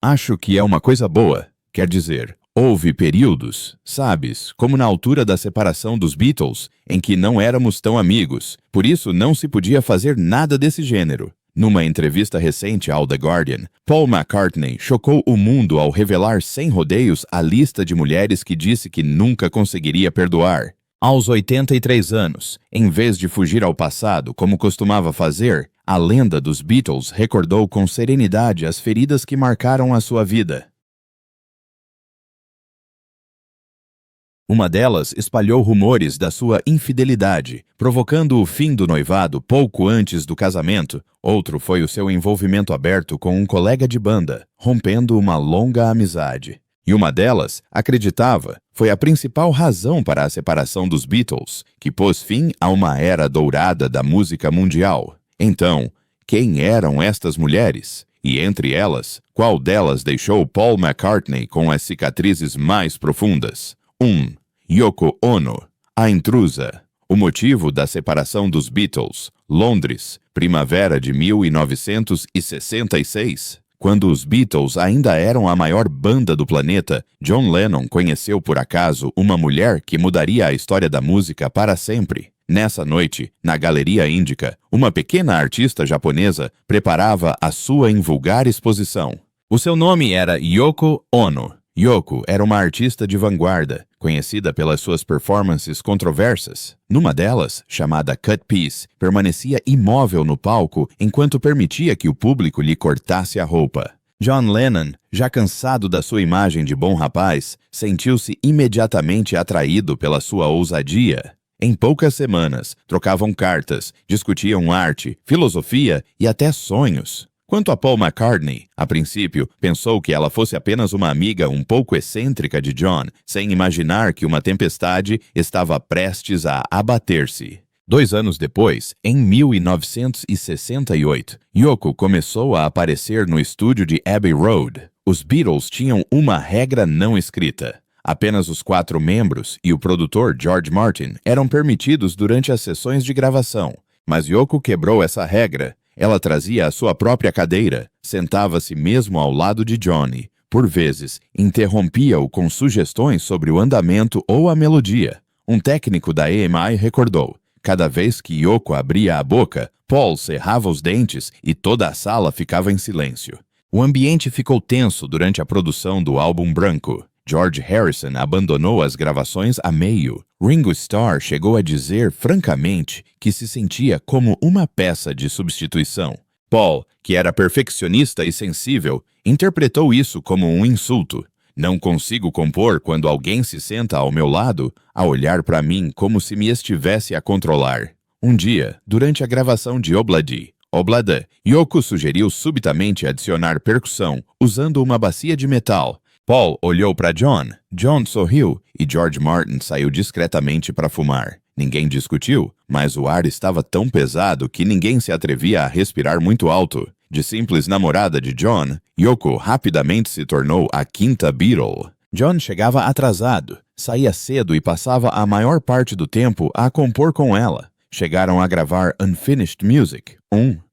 Acho que é uma coisa boa. Quer dizer, houve períodos, sabes, como na altura da separação dos Beatles, em que não éramos tão amigos, por isso não se podia fazer nada desse gênero. Numa entrevista recente ao The Guardian, Paul McCartney chocou o mundo ao revelar sem rodeios a lista de mulheres que disse que nunca conseguiria perdoar. Aos 83 anos, em vez de fugir ao passado como costumava fazer, a lenda dos Beatles recordou com serenidade as feridas que marcaram a sua vida. Uma delas espalhou rumores da sua infidelidade, provocando o fim do noivado pouco antes do casamento. Outro foi o seu envolvimento aberto com um colega de banda, rompendo uma longa amizade. E uma delas, acreditava, foi a principal razão para a separação dos Beatles, que pôs fim a uma era dourada da música mundial. Então, quem eram estas mulheres? E entre elas, qual delas deixou Paul McCartney com as cicatrizes mais profundas? 1. Yoko Ono, a intrusa. O motivo da separação dos Beatles. Londres, primavera de 1966. Quando os Beatles ainda eram a maior banda do planeta, John Lennon conheceu por acaso uma mulher que mudaria a história da música para sempre. Nessa noite, na Galeria Índica, uma pequena artista japonesa preparava a sua invulgar exposição. O seu nome era Yoko Ono. Yoko era uma artista de vanguarda, conhecida pelas suas performances controversas. Numa delas, chamada Cut Piece, permanecia imóvel no palco enquanto permitia que o público lhe cortasse a roupa. John Lennon, já cansado da sua imagem de bom rapaz, sentiu-se imediatamente atraído pela sua ousadia. Em poucas semanas, trocavam cartas, discutiam arte, filosofia e até sonhos. Quanto a Paul McCartney, a princípio, pensou que ela fosse apenas uma amiga um pouco excêntrica de John, sem imaginar que uma tempestade estava prestes a abater-se. 2 anos depois, em 1968, Yoko começou a aparecer no estúdio de Abbey Road. Os Beatles tinham uma regra não escrita. Apenas os 4 membros e o produtor George Martin eram permitidos durante as sessões de gravação. Mas Yoko quebrou essa regra. Ela trazia a sua própria cadeira, sentava-se mesmo ao lado de Johnny. Por vezes, interrompia-o com sugestões sobre o andamento ou a melodia. Um técnico da EMI recordou: cada vez que Yoko abria a boca, Paul cerrava os dentes e toda a sala ficava em silêncio. O ambiente ficou tenso durante a produção do álbum branco. George Harrison abandonou as gravações a meio. Ringo Starr chegou a dizer francamente que se sentia como uma peça de substituição. Paul, que era perfeccionista e sensível, interpretou isso como um insulto. Não consigo compor quando alguém se senta ao meu lado a olhar para mim como se me estivesse a controlar. Um dia, durante a gravação de Obladi, Yoko sugeriu subitamente adicionar percussão usando uma bacia de metal. Paul olhou para John. John sorriu e George Martin saiu discretamente para fumar. Ninguém discutiu, mas o ar estava tão pesado que ninguém se atrevia a respirar muito alto. De simples namorada de John, Yoko rapidamente se tornou a 5ª Beatle. John chegava atrasado, saía cedo e passava a maior parte do tempo a compor com ela. Chegaram a gravar Unfinished Music,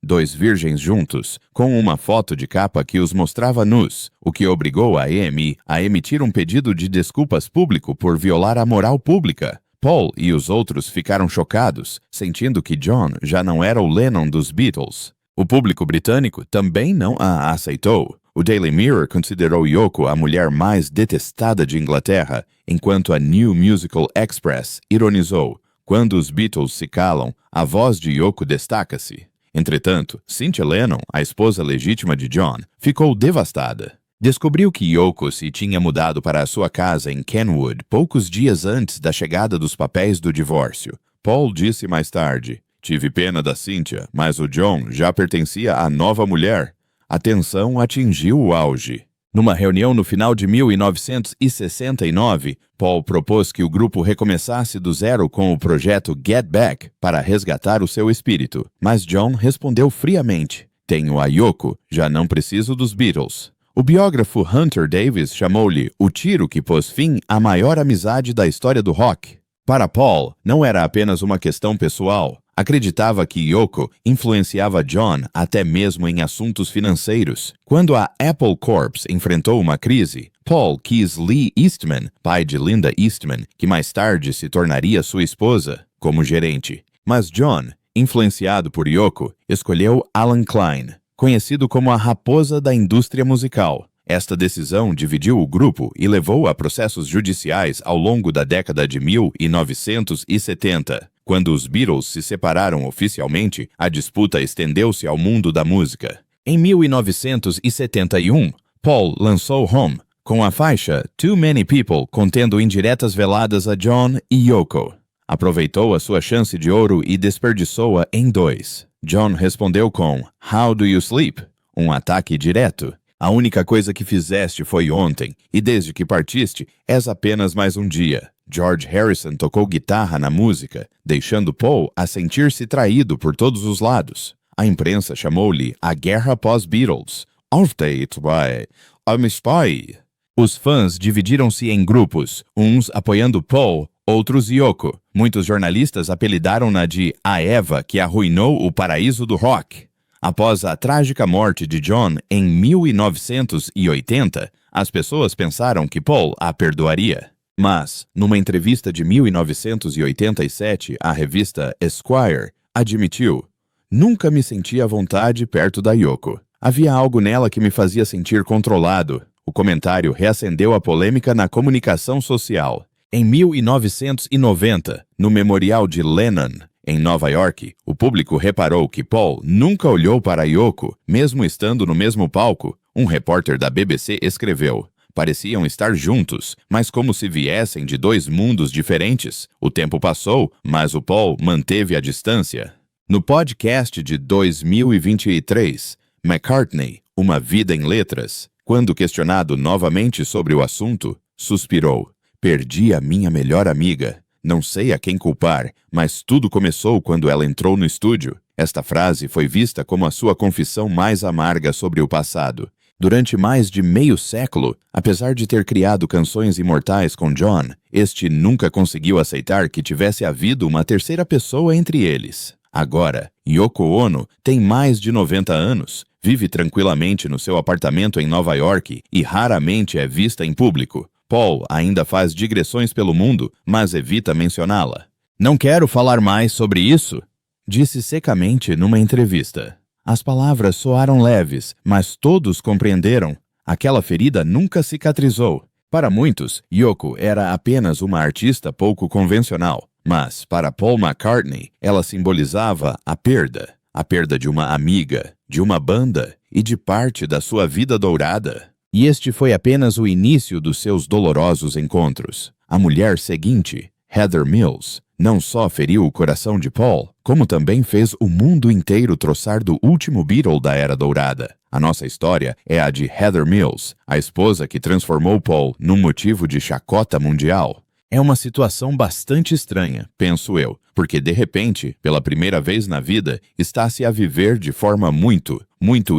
2 virgens juntos, com uma foto de capa que os mostrava nus, o que obrigou a EMI a emitir um pedido de desculpas público por violar a moral pública. Paul e os outros ficaram chocados, sentindo que John já não era o Lennon dos Beatles. O público britânico também não a aceitou. O Daily Mirror considerou Yoko a mulher mais detestada de Inglaterra, enquanto a New Musical Express ironizou: quando os Beatles se calam, a voz de Yoko destaca-se. Entretanto, Cynthia Lennon, a esposa legítima de John, ficou devastada. Descobriu que Yoko se tinha mudado para a sua casa em Kenwood poucos dias antes da chegada dos papéis do divórcio. Paul disse mais tarde: tive pena da Cynthia, mas o John já pertencia à nova mulher. A tensão atingiu o auge. Numa reunião no final de 1969, Paul propôs que o grupo recomeçasse do zero com o projeto Get Back para resgatar o seu espírito. Mas John respondeu friamente: tenho a Yoko, já não preciso dos Beatles. O biógrafo Hunter Davis chamou-lhe o tiro que pôs fim à maior amizade da história do rock. Para Paul, não era apenas uma questão pessoal. Acreditava que Yoko influenciava John até mesmo em assuntos financeiros. Quando a Apple Corps enfrentou uma crise, Paul quis Lee Eastman, pai de Linda Eastman, que mais tarde se tornaria sua esposa, como gerente. Mas John, influenciado por Yoko, escolheu Alan Klein, conhecido como a raposa da indústria musical. Esta decisão dividiu o grupo e levou a processos judiciais ao longo da década de 1970. Quando os Beatles se separaram oficialmente, a disputa estendeu-se ao mundo da música. Em 1971, Paul lançou Home, com a faixa Too Many People contendo indiretas veladas a John e Yoko. Aproveitou a sua chance de ouro e desperdiçou-a em dois. John respondeu com How Do You Sleep? Um ataque direto. A única coisa que fizeste foi ontem, e desde que partiste, és apenas mais um dia. George Harrison tocou guitarra na música, deixando Paul a sentir-se traído por todos os lados. A imprensa chamou-lye a guerra pós-Beatles. Auftate by I'm Spy. Os fãs dividiram-se em grupos, uns apoiando Paul, outros Yoko. Muitos jornalistas apelidaram-na de a Eva que arruinou o paraíso do rock. Após a trágica morte de John em 1980, as pessoas pensaram que Paul a perdoaria. Mas, numa entrevista de 1987 à revista Esquire, admitiu: Nunca me senti à vontade perto da Yoko. Havia algo nela que me fazia sentir controlado. O comentário reacendeu a polêmica na comunicação social. Em 1990, no memorial de Lennon, em Nova York, o público reparou que Paul nunca olhou para Yoko, mesmo estando no mesmo palco. Um repórter da BBC escreveu: Pareciam estar juntos, mas como se viessem de dois mundos diferentes. O tempo passou, mas o Paul manteve a distância. No podcast de 2023, McCartney, Uma Vida em Letras, quando questionado novamente sobre o assunto, suspirou: Perdi a minha melhor amiga. Não sei a quem culpar, mas tudo começou quando ela entrou no estúdio. Esta frase foi vista como a sua confissão mais amarga sobre o passado. Durante mais de meio século, apesar de ter criado canções imortais com John, este nunca conseguiu aceitar que tivesse havido uma terceira pessoa entre eles. Agora, Yoko Ono tem mais de 90 anos, vive tranquilamente no seu apartamento em Nova York e raramente é vista em público. Paul ainda faz digressões pelo mundo, mas evita mencioná-la. Não quero falar mais sobre isso, disse secamente numa entrevista. As palavras soaram leves, mas todos compreenderam. Aquela ferida nunca cicatrizou. Para muitos, Yoko era apenas uma artista pouco convencional, mas para Paul McCartney, ela simbolizava a perda de uma amiga, de uma banda e de parte da sua vida dourada. E este foi apenas o início dos seus dolorosos encontros. A mulher seguinte, Heather Mills, não só feriu o coração de Paul, como também fez o mundo inteiro troçar do último Beatle da Era Dourada. A nossa história é a de Heather Mills, a esposa que transformou Paul num motivo de chacota mundial. É uma situação bastante estranha, penso eu, porque de repente, pela primeira vez na vida, está-se a viver de forma muito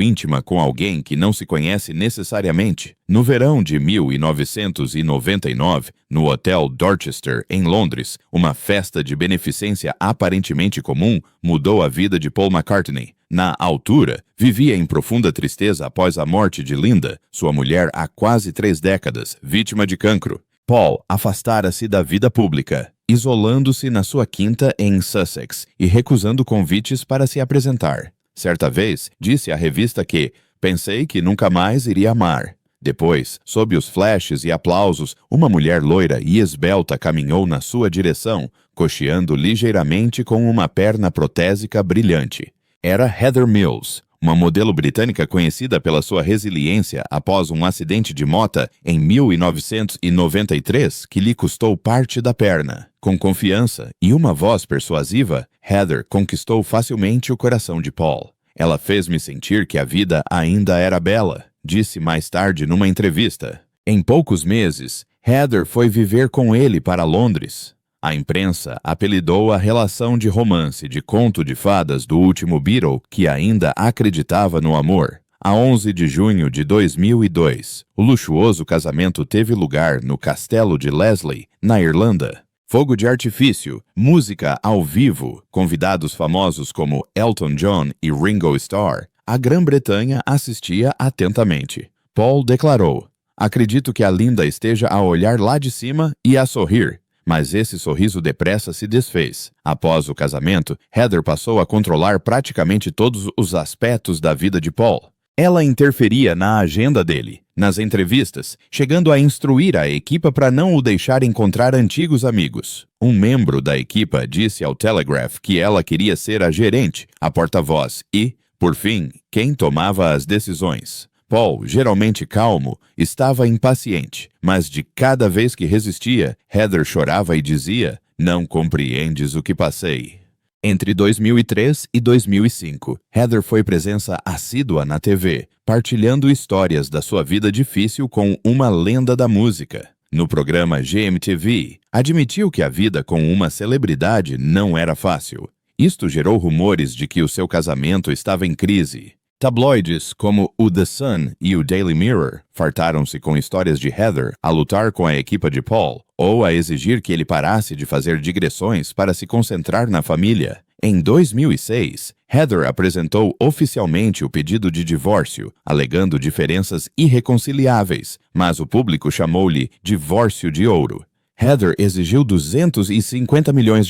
íntima com alguém que não se conhece necessariamente. No verão de 1999, no Hotel Dorchester, em Londres, uma festa de beneficência aparentemente comum mudou a vida de Paul McCartney. Na altura, vivia em profunda tristeza após a morte de Linda, sua mulher há quase 3 décadas, vítima de cancro. Paul afastara-se da vida pública, isolando-se na sua quinta em Sussex e recusando convites para se apresentar. Certa vez, disse à revista que pensei que nunca mais iria amar. Depois, sob os flashes e aplausos, uma mulher loira e esbelta caminhou na sua direção, cocheando ligeiramente com uma perna protésica brilhante. Era Heather Mills, uma modelo britânica conhecida pela sua resiliência após um acidente de moto em 1993 que lhe custou parte da perna. Com confiança e uma voz persuasiva, Heather conquistou facilmente o coração de Paul. Ela fez-me sentir que a vida ainda era bela, disse mais tarde numa entrevista. Em poucos meses, Heather foi viver com ele para Londres. A imprensa apelidou a relação de romance de conto de fadas do último Beatle que ainda acreditava no amor. A 11 de junho de 2002, o luxuoso casamento teve lugar no Castelo de Leslie, na Irlanda. Fogo de artifício, música ao vivo, convidados famosos como Elton John e Ringo Starr, a Grã-Bretanha assistia atentamente. Paul declarou: "Acredito que a Linda esteja a olhar lá de cima e a sorrir." Mas esse sorriso depressa se desfez. Após o casamento, Heather passou a controlar praticamente todos os aspectos da vida de Paul. Ela interferia na agenda dele, nas entrevistas, chegando a instruir a equipa para não o deixar encontrar antigos amigos. Um membro da equipa disse ao Telegraph que ela queria ser a gerente, a porta-voz e, por fim, quem tomava as decisões. Paul, geralmente calmo, estava impaciente, mas de cada vez que resistia, Heather chorava e dizia: "Não compreendes o que passei." Entre 2003 e 2005, Heather foi presença assídua na TV, partilhando histórias da sua vida difícil com uma lenda da música. No programa GMTV, admitiu que a vida com uma celebridade não era fácil. Isto gerou rumores de que o seu casamento estava em crise. Tabloides como o The Sun e o Daily Mirror fartaram-se com histórias de Heather a lutar com a equipa de Paul ou a exigir que ele parasse de fazer digressões para se concentrar na família. Em 2006, Heather apresentou oficialmente o pedido de divórcio, alegando diferenças irreconciliáveis, mas o público chamou-lhe divórcio de ouro. Heather exigiu $250 milhões,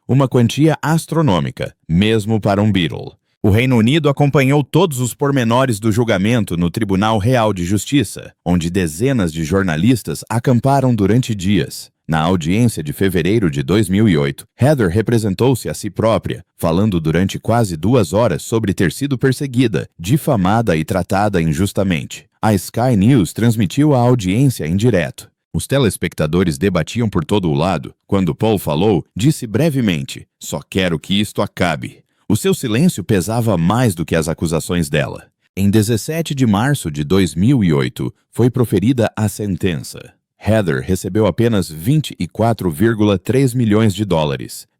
uma quantia astronômica, mesmo para um Beatle. O Reino Unido acompanhou todos os pormenores do julgamento no Tribunal Real de Justiça, onde dezenas de jornalistas acamparam durante dias. Na audiência de fevereiro de 2008, Heather representou-se a si própria, falando durante quase 2 horas sobre ter sido perseguida, difamada e tratada injustamente. A Sky News transmitiu a audiência em direto. Os telespectadores debatiam por todo o lado. Quando Paul falou, disse brevemente: "Só quero que isto acabe." O seu silêncio pesava mais do que as acusações dela. Em 17 de março de 2008, foi proferida a sentença. Heather recebeu apenas $24,3 milhões,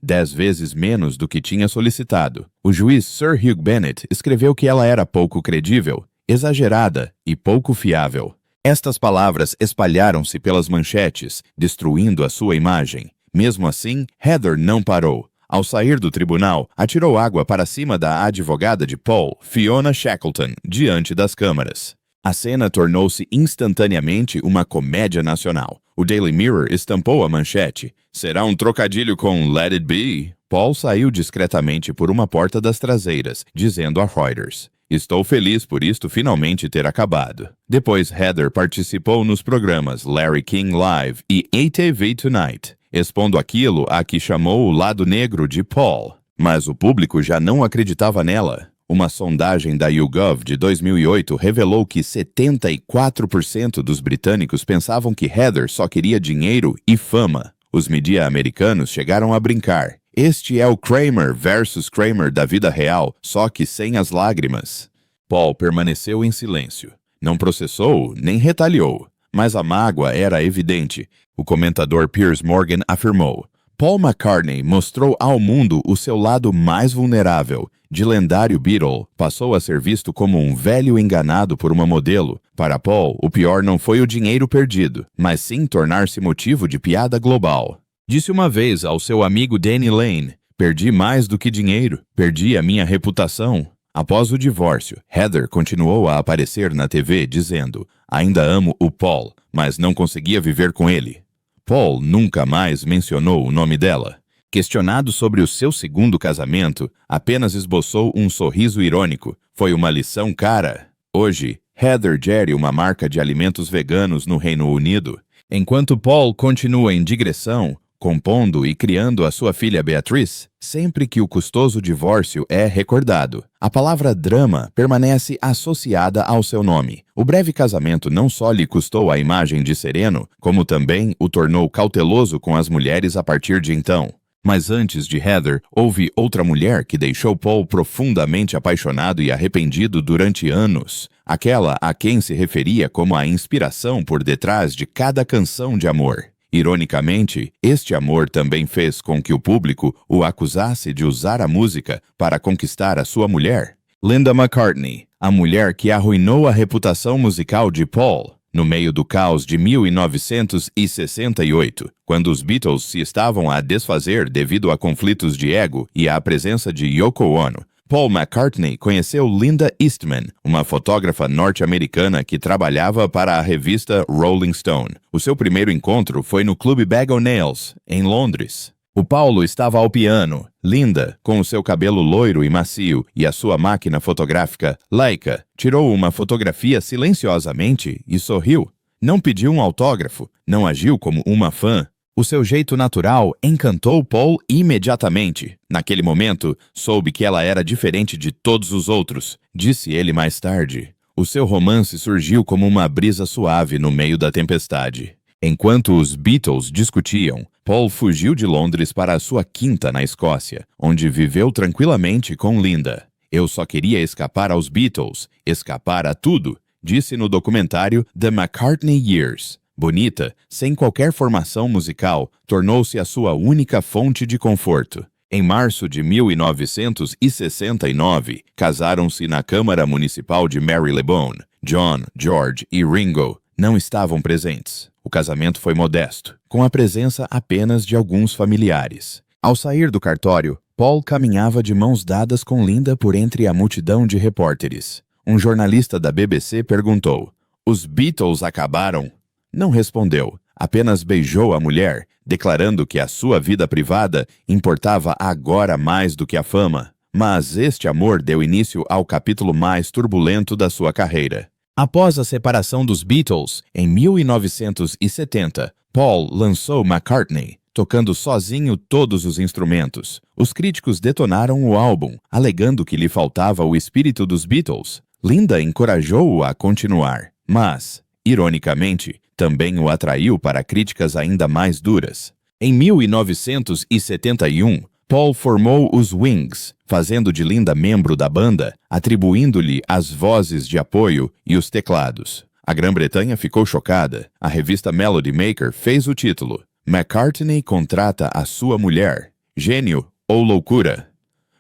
10 vezes menos do que tinha solicitado. O juiz Sir Hugh Bennett escreveu que ela era pouco credível, exagerada e pouco fiável. Estas palavras espalharam-se pelas manchetes, destruindo a sua imagem. Mesmo assim, Heather não parou. Ao sair do tribunal, atirou água para cima da advogada de Paul, Fiona Shackleton, diante das câmaras. A cena tornou-se instantaneamente uma comédia nacional. O Daily Mirror estampou a manchete: "Será um trocadilho com Let It Be?" Paul saiu discretamente por uma porta das traseiras, dizendo a Reuters: "Estou feliz por isto finalmente ter acabado." Depois, Heather participou nos programas Larry King Live e ATV Tonight, expondo aquilo a que chamou o lado negro de Paul. Mas o público já não acreditava nela. Uma sondagem da YouGov de 2008 revelou que 74% dos britânicos pensavam que Heather só queria dinheiro e fama. Os mídia americanos chegaram a brincar: "Este é o Kramer versus Kramer da vida real, só que sem as lágrimas." Paul permaneceu em silêncio. Não processou nem retaliou. Mas a mágoa era evidente. O comentador Piers Morgan afirmou: "Paul McCartney mostrou ao mundo o seu lado mais vulnerável. De lendário Beatle, passou a ser visto como um velho enganado por uma modelo. Para Paul, o pior não foi o dinheiro perdido, mas sim tornar-se motivo de piada global." Disse uma vez ao seu amigo Danny Lane: "Perdi mais do que dinheiro, perdi a minha reputação." Após o divórcio, Heather continuou a aparecer na TV dizendo: "Ainda amo o Paul, mas não conseguia viver com ele." Paul nunca mais mencionou o nome dela. Questionado sobre o seu segundo casamento, apenas esboçou um sorriso irônico. Foi uma lição cara. Hoje, Heather gere uma marca de alimentos veganos no Reino Unido, enquanto Paul continua em digressão, compondo e criando a sua filha Beatrice. Sempre que o custoso divórcio é recordado, a palavra drama permanece associada ao seu nome. O breve casamento não só lhe custou a imagem de sereno, como também o tornou cauteloso com as mulheres a partir de então. Mas antes de Heather, houve outra mulher que deixou Paul profundamente apaixonado e arrependido durante anos. Aquela a quem se referia como a inspiração por detrás de cada canção de amor. Ironicamente, este amor também fez com que o público o acusasse de usar a música para conquistar a sua mulher. Linda McCartney, a mulher que arruinou a reputação musical de Paul. No meio do caos de 1968, quando os Beatles se estavam a desfazer devido a conflitos de ego e à presença de Yoko Ono, Paul McCartney conheceu Linda Eastman, uma fotógrafa norte-americana que trabalhava para a revista Rolling Stone. O seu primeiro encontro foi no Clube Bag o' Nails, em Londres. O Paulo estava ao piano. Linda, com o seu cabelo loiro e macio e a sua máquina fotográfica Leica, tirou uma fotografia silenciosamente e sorriu. Não pediu um autógrafo, não agiu como uma fã. O seu jeito natural encantou Paul imediatamente. Naquele momento, soube que ela era diferente de todos os outros, disse ele mais tarde. O seu romance surgiu como uma brisa suave no meio da tempestade. Enquanto os Beatles discutiam, Paul fugiu de Londres para a sua quinta na Escócia, onde viveu tranquilamente com Linda. Eu só queria escapar aos Beatles, escapar a tudo, disse no documentário The McCartney Years. Bonita, sem qualquer formação musical, tornou-se a sua única fonte de conforto. Em março de 1969, casaram-se na Câmara Municipal de Marylebone. John, George e Ringo não estavam presentes. O casamento foi modesto, com a presença apenas de alguns familiares. Ao sair do cartório, Paul caminhava de mãos dadas com Linda por entre a multidão de repórteres. Um jornalista da BBC perguntou: "Os Beatles acabaram?" Não respondeu, apenas beijou a mulher, declarando que a sua vida privada importava agora mais do que a fama. Mas este amor deu início ao capítulo mais turbulento da sua carreira. Após a separação dos Beatles, em 1970, Paul lançou McCartney, tocando sozinho todos os instrumentos. Os críticos detonaram o álbum, alegando que lhe faltava o espírito dos Beatles. Linda encorajou-o a continuar, mas, ironicamente, também o atraiu para críticas ainda mais duras. Em 1971, Paul formou os Wings, fazendo de Linda membro da banda, atribuindo-lhe as vozes de apoio e os teclados. A Grã-Bretanha ficou chocada. A revista Melody Maker fez o título: McCartney contrata a sua mulher. Gênio ou loucura?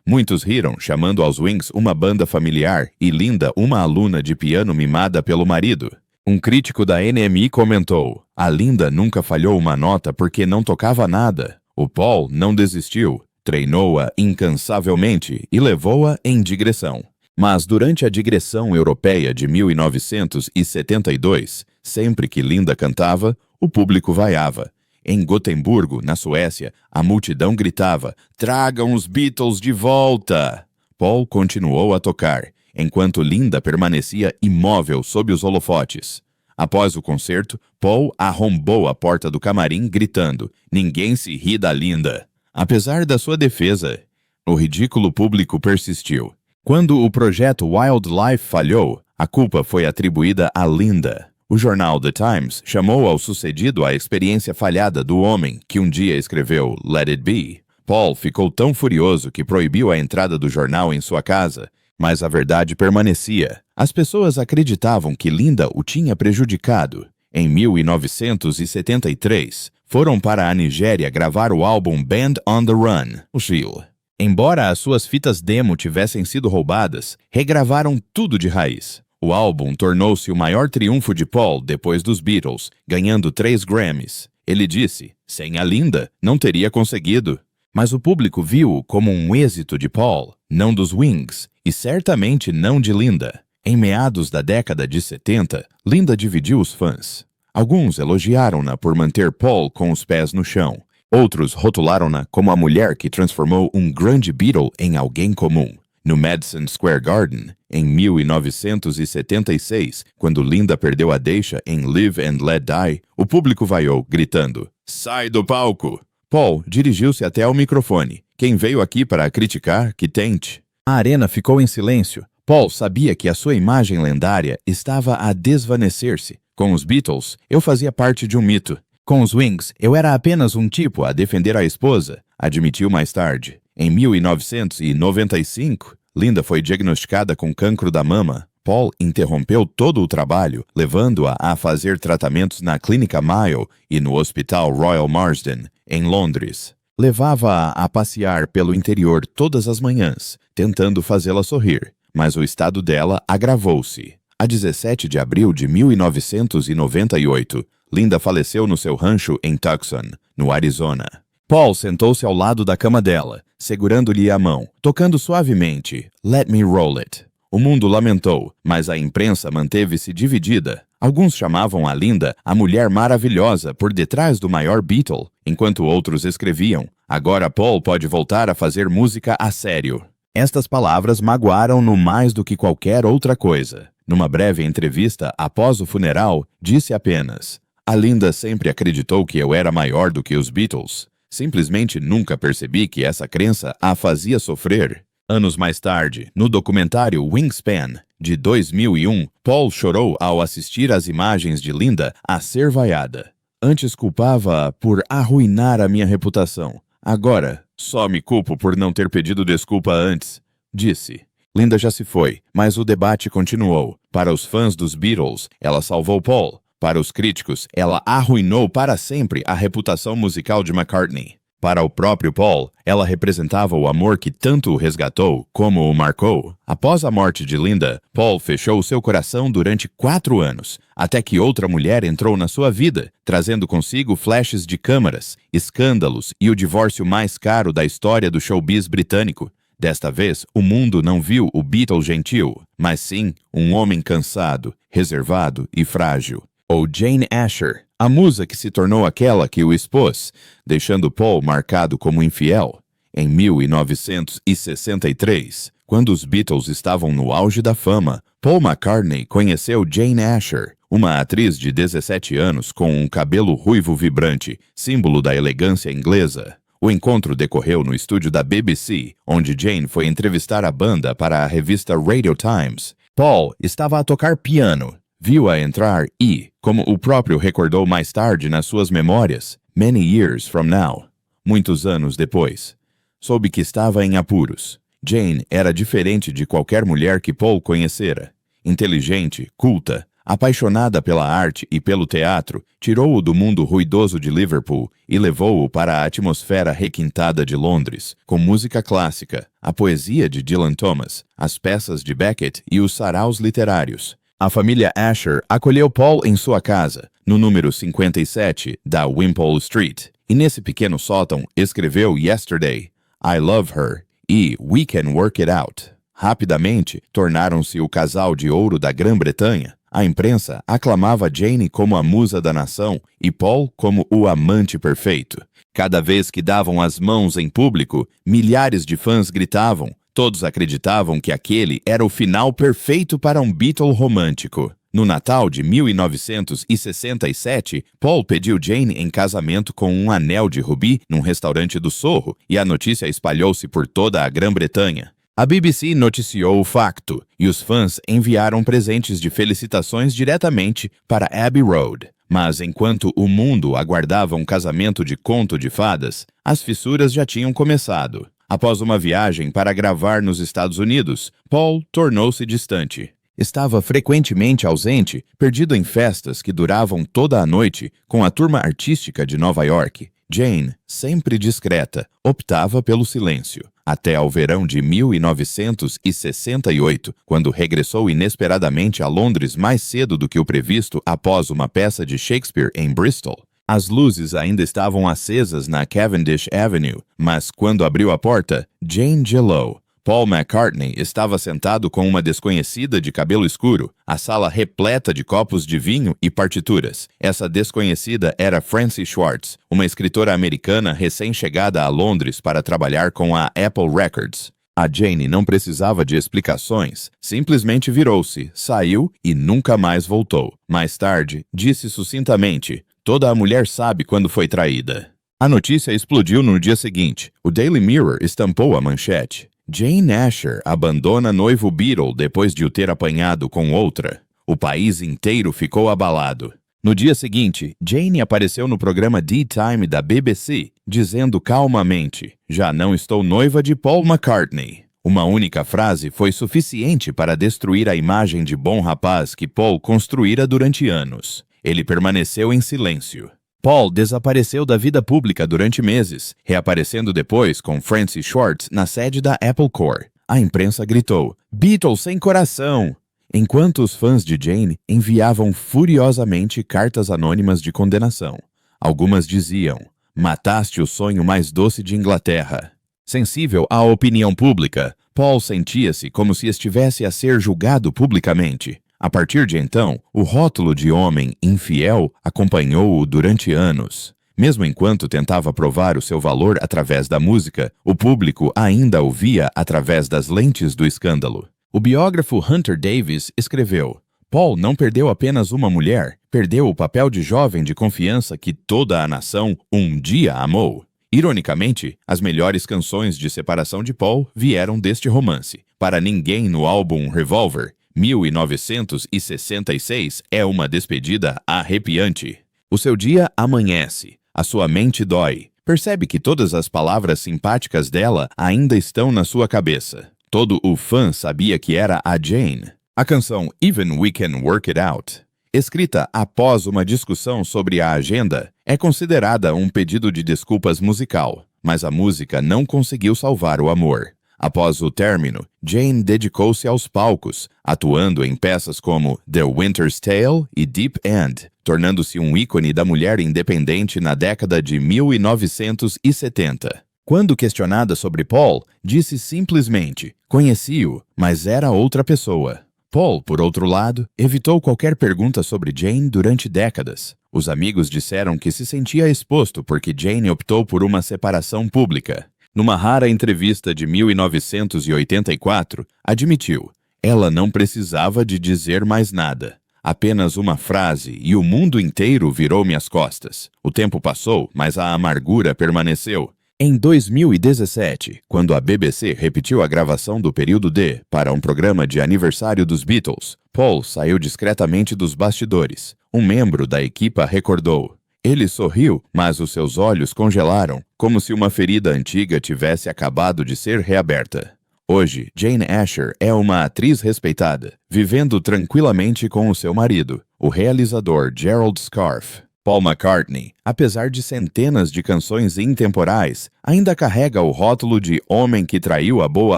Muitos riram, chamando aos Wings uma banda familiar e Linda uma aluna de piano mimada pelo marido. Um crítico da NME comentou: "A Linda nunca falhou uma nota porque não tocava nada. O Paul não desistiu. Treinou-a incansavelmente e levou-a em digressão." Mas durante a digressão europeia de 1972, sempre que Linda cantava, o público vaiava. Em Gotemburgo, na Suécia, a multidão gritava: "Tragam os Beatles de volta!" Paul continuou a tocar, enquanto Linda permanecia imóvel sob os holofotes. Após o concerto, Paul arrombou a porta do camarim, gritando: "Ninguém se ri da Linda." Apesar da sua defesa, o ridículo público persistiu. Quando o projeto Wildlife falhou, a culpa foi atribuída a Linda. O jornal The Times chamou ao sucedido a experiência falhada do homem que um dia escreveu Let It Be. Paul ficou tão furioso que proibiu a entrada do jornal em sua casa, mas a verdade permanecia. As pessoas acreditavam que Linda o tinha prejudicado. Em 1973, foram para a Nigéria gravar o álbum Band on the Run, o Gil. Embora as suas fitas demo tivessem sido roubadas, regravaram tudo de raiz. O álbum tornou-se o maior triunfo de Paul depois dos Beatles, ganhando 3 Grammys. Ele disse: "Sem a Linda, não teria conseguido." Mas o público viu-o como um êxito de Paul, não dos Wings, e certamente não de Linda. Em meados da década de 70, Linda dividiu os fãs. Alguns elogiaram-na por manter Paul com os pés no chão. Outros rotularam-na como a mulher que transformou um grande Beatle em alguém comum. No Madison Square Garden, em 1976, quando Linda perdeu a deixa em Live and Let Die, o público vaiou, gritando: "Sai do palco!" Paul dirigiu-se até ao microfone. "Quem veio aqui para criticar, que tente." A arena ficou em silêncio. Paul sabia que a sua imagem lendária estava a desvanecer-se. Com os Beatles, eu fazia parte de um mito. Com os Wings, eu era apenas um tipo a defender a esposa, admitiu mais tarde. Em 1995, Linda foi diagnosticada com cancro da mama. Paul interrompeu todo o trabalho, levando-a a fazer tratamentos na Clínica Mayo e no Hospital Royal Marsden, em Londres. Levava-a a passear pelo interior todas as manhãs, tentando fazê-la sorrir, mas o estado dela agravou-se. A 17 de abril de 1998, Linda faleceu no seu rancho em Tucson, no Arizona. Paul sentou-se ao lado da cama dela, segurando-lhe a mão, tocando suavemente "Let Me Roll It". O mundo lamentou, mas a imprensa manteve-se dividida. Alguns chamavam a Linda a mulher maravilhosa por detrás do maior Beatle, enquanto outros escreviam: "Agora Paul pode voltar a fazer música a sério". Estas palavras magoaram-no mais do que qualquer outra coisa. Numa breve entrevista após o funeral, disse apenas: "A Linda sempre acreditou que eu era maior do que os Beatles. Simplesmente nunca percebi que essa crença a fazia sofrer". Anos mais tarde, no documentário Wingspan, de 2001, Paul chorou ao assistir às imagens de Linda a ser vaiada. "Antes culpava-a por arruinar a minha reputação. Agora, só me culpo por não ter pedido desculpa antes", disse. Linda já se foi, mas o debate continuou. Para os fãs dos Beatles, ela salvou Paul. Para os críticos, ela arruinou para sempre a reputação musical de McCartney. Para o próprio Paul, ela representava o amor que tanto o resgatou como o marcou. Após a morte de Linda, Paul fechou seu coração durante 4 anos, até que outra mulher entrou na sua vida, trazendo consigo flashes de câmaras, escândalos e o divórcio mais caro da história do showbiz britânico. Desta vez, o mundo não viu o Beatle gentil, mas sim um homem cansado, reservado e frágil. Ou Jane Asher, a musa que se tornou aquela que o expôs, deixando Paul marcado como infiel. Em 1963, quando os Beatles estavam no auge da fama, Paul McCartney conheceu Jane Asher, uma atriz de 17 anos com um cabelo ruivo vibrante, símbolo da elegância inglesa. O encontro decorreu no estúdio da BBC, onde Jane foi entrevistar a banda para a revista Radio Times. Paul estava a tocar piano. Viu-a entrar e, como o próprio recordou mais tarde nas suas memórias, "Many years from now", muitos anos depois, soube que estava em apuros. Jane era diferente de qualquer mulher que Paul conhecera. Inteligente, culta, apaixonada pela arte e pelo teatro, tirou-o do mundo ruidoso de Liverpool e levou-o para a atmosfera requintada de Londres, com música clássica, a poesia de Dylan Thomas, as peças de Beckett e os saraus literários. A família Asher acolheu Paul em sua casa, no número 57 da Wimpole Street, e nesse pequeno sótão escreveu Yesterday, I Love Her e We Can Work It Out. Rapidamente, tornaram-se o casal de ouro da Grã-Bretanha. A imprensa aclamava Jane como a musa da nação e Paul como o amante perfeito. Cada vez que davam as mãos em público, milhares de fãs gritavam. Todos acreditavam que aquele era o final perfeito para um Beatle romântico. No Natal de 1967, Paul pediu Jane em casamento com um anel de rubi num restaurante do Sorro e a notícia espalhou-se por toda a Grã-Bretanha. A BBC noticiou o facto e os fãs enviaram presentes de felicitações diretamente para Abbey Road. Mas enquanto o mundo aguardava um casamento de conto de fadas, as fissuras já tinham começado. Após uma viagem para gravar nos Estados Unidos, Paul tornou-se distante. Estava frequentemente ausente, perdido em festas que duravam toda a noite com a turma artística de Nova York. Jane, sempre discreta, optava pelo silêncio. Até ao verão de 1968, quando regressou inesperadamente a Londres mais cedo do que o previsto após uma peça de Shakespeare em Bristol. As luzes ainda estavam acesas na Cavendish Avenue, mas quando abriu a porta, Jane gelou. Paul McCartney estava sentado com uma desconhecida de cabelo escuro, a sala repleta de copos de vinho e partituras. Essa desconhecida era Frances Schwartz, uma escritora americana recém-chegada a Londres para trabalhar com a Apple Records. A Jane não precisava de explicações, simplesmente virou-se, saiu e nunca mais voltou. Mais tarde, disse sucintamente: "Toda a mulher sabe quando foi traída." A notícia explodiu no dia seguinte. O Daily Mirror estampou a manchete: Jane Asher abandona noivo Beatle depois de o ter apanhado com outra. O país inteiro ficou abalado. No dia seguinte, Jane apareceu no programa D-Time da BBC, dizendo calmamente: "Já não estou noiva de Paul McCartney." Uma única frase foi suficiente para destruir a imagem de bom rapaz que Paul construíra durante anos. Ele permaneceu em silêncio. Paul desapareceu da vida pública durante meses, reaparecendo depois com Frances Schwartz na sede da Apple Corps. A imprensa gritou: "Beatles sem coração!" enquanto os fãs de Jane enviavam furiosamente cartas anônimas de condenação. Algumas diziam: "Mataste o sonho mais doce de Inglaterra." Sensível à opinião pública, Paul sentia-se como se estivesse a ser julgado publicamente. A partir de então, o rótulo de homem infiel acompanhou-o durante anos. Mesmo enquanto tentava provar o seu valor através da música, o público ainda o via através das lentes do escândalo. O biógrafo Hunter Davis escreveu: "Paul não perdeu apenas uma mulher, perdeu o papel de jovem de confiança que toda a nação um dia amou." Ironicamente, as melhores canções de separação de Paul vieram deste romance. Para ninguém no álbum Revolver, 1966 é uma despedida arrepiante. O seu dia amanhece, a sua mente dói. Percebe que todas as palavras simpáticas dela ainda estão na sua cabeça. Todo o fã sabia que era a Jane. A canção Even We Can Work It Out, escrita após uma discussão sobre a agenda, é considerada um pedido de desculpas musical, mas a música não conseguiu salvar o amor. Após o término, Jane dedicou-se aos palcos, atuando em peças como The Winter's Tale e Deep End, tornando-se um ícone da mulher independente na década de 1970. Quando questionada sobre Paul, disse simplesmente: "Conheci-o, mas era outra pessoa." Paul, por outro lado, evitou qualquer pergunta sobre Jane durante décadas. Os amigos disseram que se sentia exposto porque Jane optou por uma separação pública. Numa rara entrevista de 1984, admitiu: "Ela não precisava de dizer mais nada. Apenas uma frase e o mundo inteiro virou-me as costas. O tempo passou, mas a amargura permaneceu." Em 2017, quando a BBC repetiu a gravação do período D para um programa de aniversário dos Beatles, Paul saiu discretamente dos bastidores. Um membro da equipa recordou: "Ele sorriu, mas os seus olhos congelaram, como se uma ferida antiga tivesse acabado de ser reaberta." Hoje, Jane Asher é uma atriz respeitada, vivendo tranquilamente com o seu marido, o realizador Gerald Scarfe. Paul McCartney, apesar de centenas de canções intemporais, ainda carrega o rótulo de homem que traiu a boa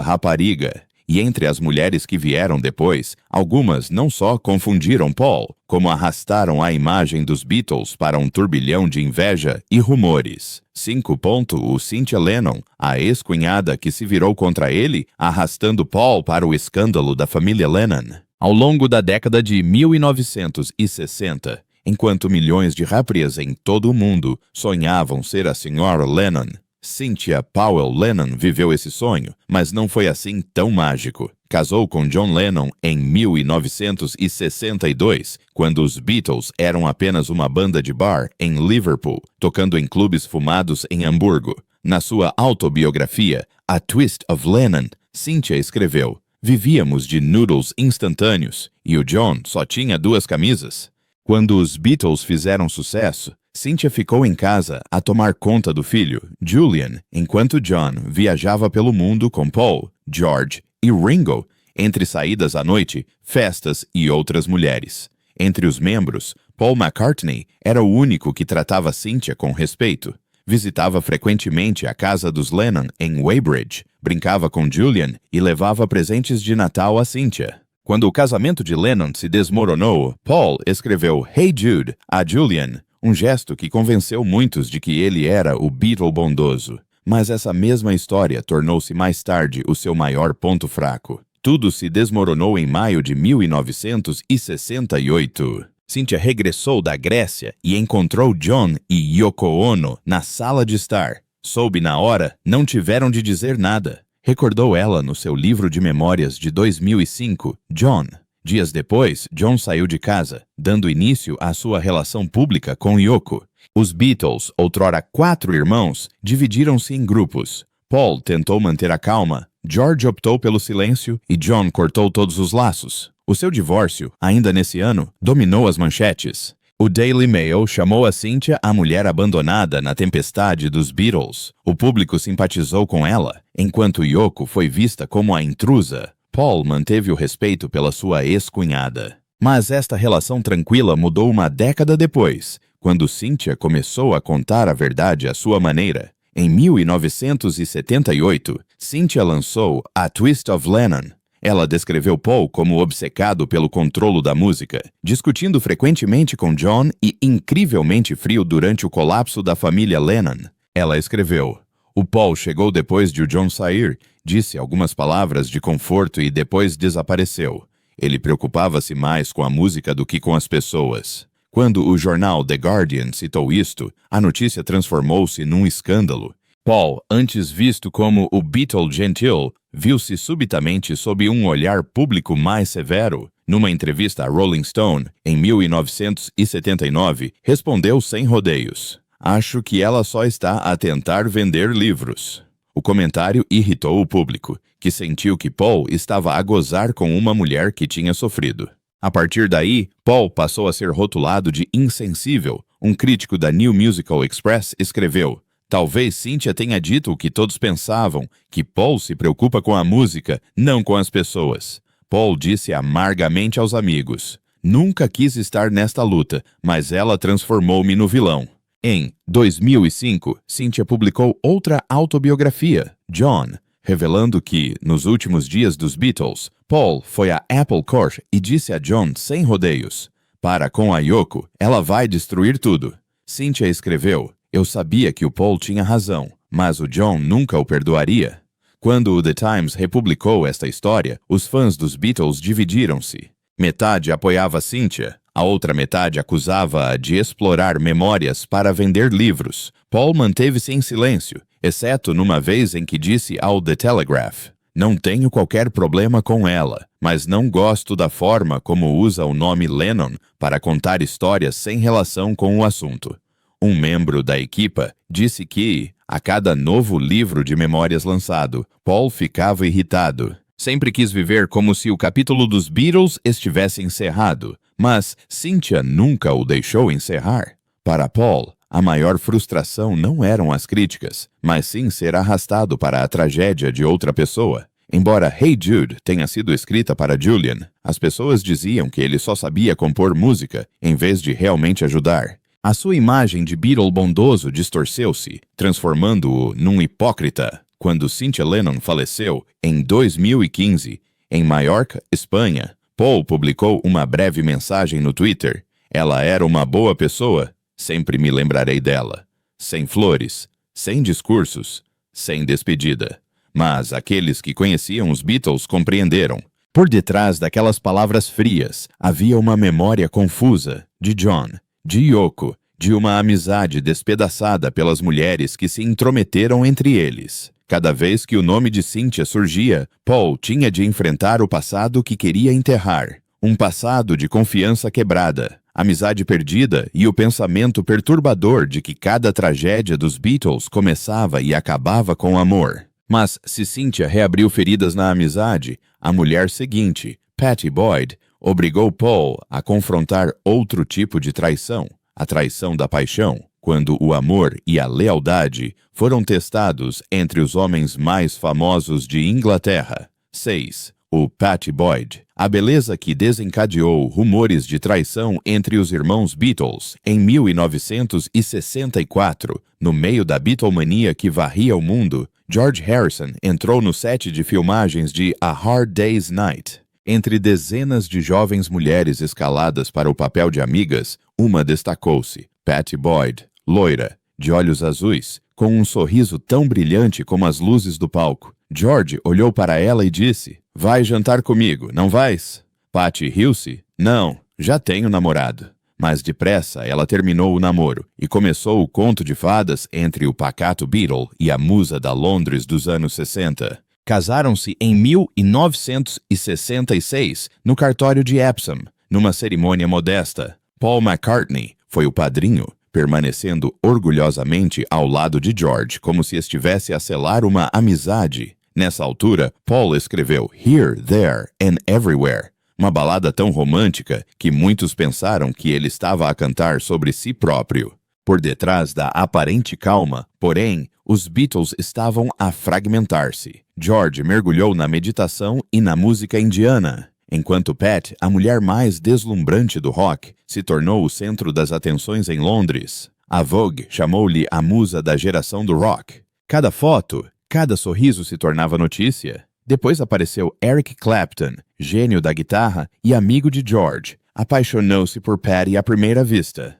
rapariga. E entre as mulheres que vieram depois, algumas não só confundiram Paul, como arrastaram a imagem dos Beatles para um turbilhão de inveja e rumores. 5. O Cynthia Lennon, a ex-cunhada que se virou contra ele, arrastando Paul para o escândalo da família Lennon. Ao longo da década de 1960, enquanto milhões de raparigas em todo o mundo sonhavam ser a Sra. Lennon, Cynthia Powell Lennon viveu esse sonho, mas não foi assim tão mágico. Casou com John Lennon em 1962, quando os Beatles eram apenas uma banda de bar em Liverpool, tocando em clubes fumados em Hamburgo. Na sua autobiografia, A Twist of Lennon, Cynthia escreveu: "Vivíamos de noodles instantâneos, e o John só tinha 2 camisas." Quando os Beatles fizeram sucesso, Cynthia ficou em casa a tomar conta do filho, Julian, enquanto John viajava pelo mundo com Paul, George e Ringo, entre saídas à noite, festas e outras mulheres. Entre os membros, Paul McCartney era o único que tratava Cynthia com respeito. Visitava frequentemente a casa dos Lennon em Weybridge, brincava com Julian e levava presentes de Natal a Cynthia. Quando o casamento de Lennon se desmoronou, Paul escreveu Hey Jude a Julian, um gesto que convenceu muitos de que ele era o Beatle bondoso. Mas essa mesma história tornou-se mais tarde o seu maior ponto fraco. Tudo se desmoronou em maio de 1968. Cynthia regressou da Grécia e encontrou John e Yoko Ono na sala de estar. "Soube na hora, não tiveram de dizer nada", recordou ela no seu livro de memórias de 2005, John. Dias depois, John saiu de casa, dando início à sua relação pública com Yoko. Os Beatles, outrora 4 irmãos, dividiram-se em grupos. Paul tentou manter a calma, George optou pelo silêncio e John cortou todos os laços. O seu divórcio, ainda nesse ano, dominou as manchetes. O Daily Mail chamou a Cynthia a mulher abandonada na tempestade dos Beatles. O público simpatizou com ela, enquanto Yoko foi vista como a intrusa. Paul manteve o respeito pela sua ex-cunhada. Mas esta relação tranquila mudou uma década depois, quando Cynthia começou a contar a verdade à sua maneira. Em 1978, Cynthia lançou A Twist of Lennon. Ela descreveu Paul como obcecado pelo controle da música, discutindo frequentemente com John e incrivelmente frio durante o colapso da família Lennon. Ela escreveu: "O Paul chegou depois de o John sair, disse algumas palavras de conforto e depois desapareceu. Ele preocupava-se mais com a música do que com as pessoas." Quando o jornal The Guardian citou isto, a notícia transformou-se num escândalo. Paul, antes visto como o Beatle gentil, viu-se subitamente sob um olhar público mais severo. Numa entrevista a Rolling Stone, em 1979, respondeu sem rodeios: "Acho que ela só está a tentar vender livros." O comentário irritou o público, que sentiu que Paul estava a gozar com uma mulher que tinha sofrido. A partir daí, Paul passou a ser rotulado de insensível. Um crítico da New Musical Express escreveu: "Talvez Cynthia tenha dito o que todos pensavam, que Paul se preocupa com a música, não com as pessoas." Paul disse amargamente aos amigos: "Nunca quis estar nesta luta, mas ela transformou-me no vilão." Em 2005, Cynthia publicou outra autobiografia, John, revelando que, nos últimos dias dos Beatles, Paul foi à Apple Court e disse a John sem rodeios: "Para com a Yoko, ela vai destruir tudo." Cynthia escreveu: "Eu sabia que o Paul tinha razão, mas o John nunca o perdoaria." Quando o The Times republicou esta história, os fãs dos Beatles dividiram-se. Metade apoiava Cynthia, a outra metade acusava-a de explorar memórias para vender livros. Paul manteve-se em silêncio, exceto numa vez em que disse ao The Telegraph: "Não tenho qualquer problema com ela, mas não gosto da forma como usa o nome Lennon para contar histórias sem relação com o assunto." Um membro da equipa disse que, a cada novo livro de memórias lançado, Paul ficava irritado. Sempre quis viver como se o capítulo dos Beatles estivesse encerrado, mas Cynthia nunca o deixou encerrar. Para Paul, a maior frustração não eram as críticas, mas sim ser arrastado para a tragédia de outra pessoa. Embora Hey Jude tenha sido escrita para Julian, as pessoas diziam que ele só sabia compor música, em vez de realmente ajudar. A sua imagem de Beatle bondoso distorceu-se, transformando-o num hipócrita. Quando Cynthia Lennon faleceu, em 2015, em Maiorca, Espanha, Paul publicou uma breve mensagem no Twitter: "Ela era uma boa pessoa, sempre me lembrarei dela. Sem flores, sem discursos, sem despedida." Mas aqueles que conheciam os Beatles compreenderam. Por detrás daquelas palavras frias, havia uma memória confusa de John, de Yoko, de uma amizade despedaçada pelas mulheres que se intrometeram entre eles. Cada vez que o nome de Cynthia surgia, Paul tinha de enfrentar o passado que queria enterrar. Um passado de confiança quebrada, amizade perdida e o pensamento perturbador de que cada tragédia dos Beatles começava e acabava com amor. Mas se Cynthia reabriu feridas na amizade, a mulher seguinte, Pattie Boyd, obrigou Paul a confrontar outro tipo de traição, a traição da paixão, quando o amor e a lealdade foram testados entre os homens mais famosos de Inglaterra. 6. O Pattie Boyd. A beleza que desencadeou rumores de traição entre os irmãos Beatles em 1964, no meio da Beatlemania que varria o mundo, George Harrison entrou no set de filmagens de A Hard Day's Night. Entre dezenas de jovens mulheres escaladas para o papel de amigas, uma destacou-se: Pattie Boyd, loira, de olhos azuis, com um sorriso tão brilhante como as luzes do palco. George olhou para ela e disse: "Vai jantar comigo, não vais?" Pattie riu-se: "Não, já tenho namorado." Mas depressa ela terminou o namoro e começou o conto de fadas entre o pacato Beatle e a musa da Londres dos anos 60. Casaram-se em 1966, no cartório de Epsom, numa cerimônia modesta. Paul McCartney foi o padrinho, permanecendo orgulhosamente ao lado de George, como se estivesse a selar uma amizade. Nessa altura, Paul escreveu Here, There and Everywhere, uma balada tão romântica que muitos pensaram que ele estava a cantar sobre si próprio. Por detrás da aparente calma, porém, os Beatles estavam a fragmentar-se. George mergulhou na meditação e na música indiana, enquanto Pat, a mulher mais deslumbrante do rock, se tornou o centro das atenções em Londres. A Vogue chamou-lhe a musa da geração do rock. Cada foto, cada sorriso se tornava notícia. Depois apareceu Eric Clapton, gênio da guitarra e amigo de George. Apaixonou-se por Patty à primeira vista.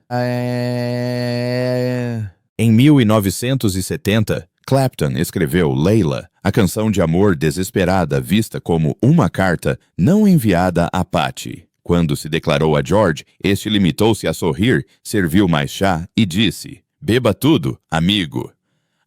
Em 1970, Clapton escreveu Layla, a canção de amor desesperada vista como uma carta não enviada a Patty. Quando se declarou a George, este limitou-se a sorrir, serviu mais chá e disse: "Beba tudo, amigo."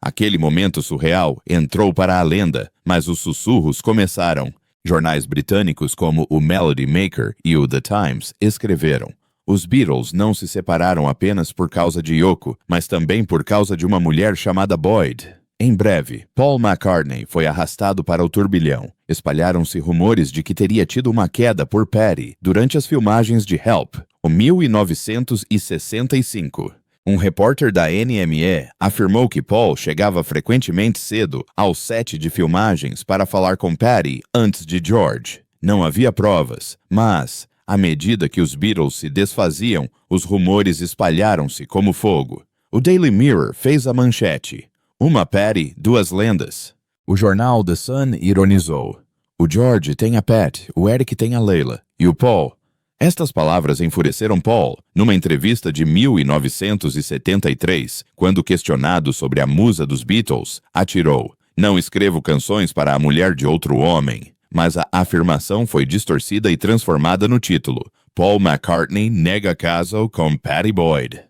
Aquele momento surreal entrou para a lenda, mas os sussurros começaram. Jornais britânicos como o Melody Maker e o The Times escreveram: os Beatles não se separaram apenas por causa de Yoko, mas também por causa de uma mulher chamada Boyd. Em breve, Paul McCartney foi arrastado para o turbilhão. Espalharam-se rumores de que teria tido uma queda por Patty durante as filmagens de Help, o 1965. Um repórter da NME afirmou que Paul chegava frequentemente cedo ao set de filmagens para falar com Patty antes de George. Não havia provas, mas, à medida que os Beatles se desfaziam, os rumores espalharam-se como fogo. O Daily Mirror fez a manchete: "Uma Patty, duas lendas." O jornal The Sun ironizou: "O George tem a Pat, o Eric tem a Layla, e o Paul." Estas palavras enfureceram Paul numa entrevista de 1973, quando questionado sobre a musa dos Beatles, atirou: "Não escrevo canções para a mulher de outro homem." Mas a afirmação foi distorcida e transformada no título: Paul McCartney nega caso com Patty Boyd.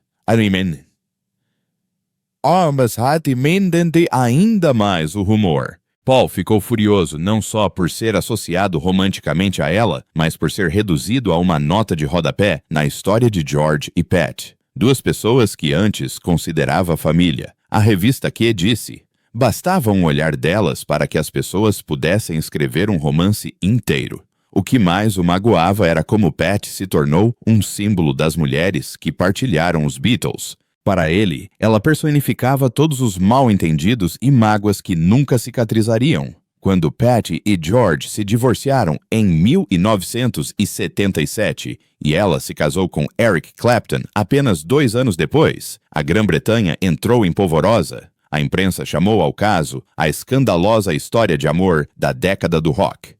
Mas atimendente ainda mais o rumor. Paul ficou furioso não só por ser associado romanticamente a ela, mas por ser reduzido a uma nota de rodapé na história de George e Pat, duas pessoas que antes considerava família. A revista Q disse: bastava um olhar delas para que as pessoas pudessem escrever um romance inteiro. O que mais o magoava era como Pat se tornou um símbolo das mulheres que partilharam os Beatles. Para ele, ela personificava todos os mal-entendidos e mágoas que nunca cicatrizariam. Quando Patty e George se divorciaram em 1977 e ela se casou com Eric Clapton apenas 2 anos depois, a Grã-Bretanha entrou em polvorosa. A imprensa chamou ao caso a escandalosa história de amor da década do rock.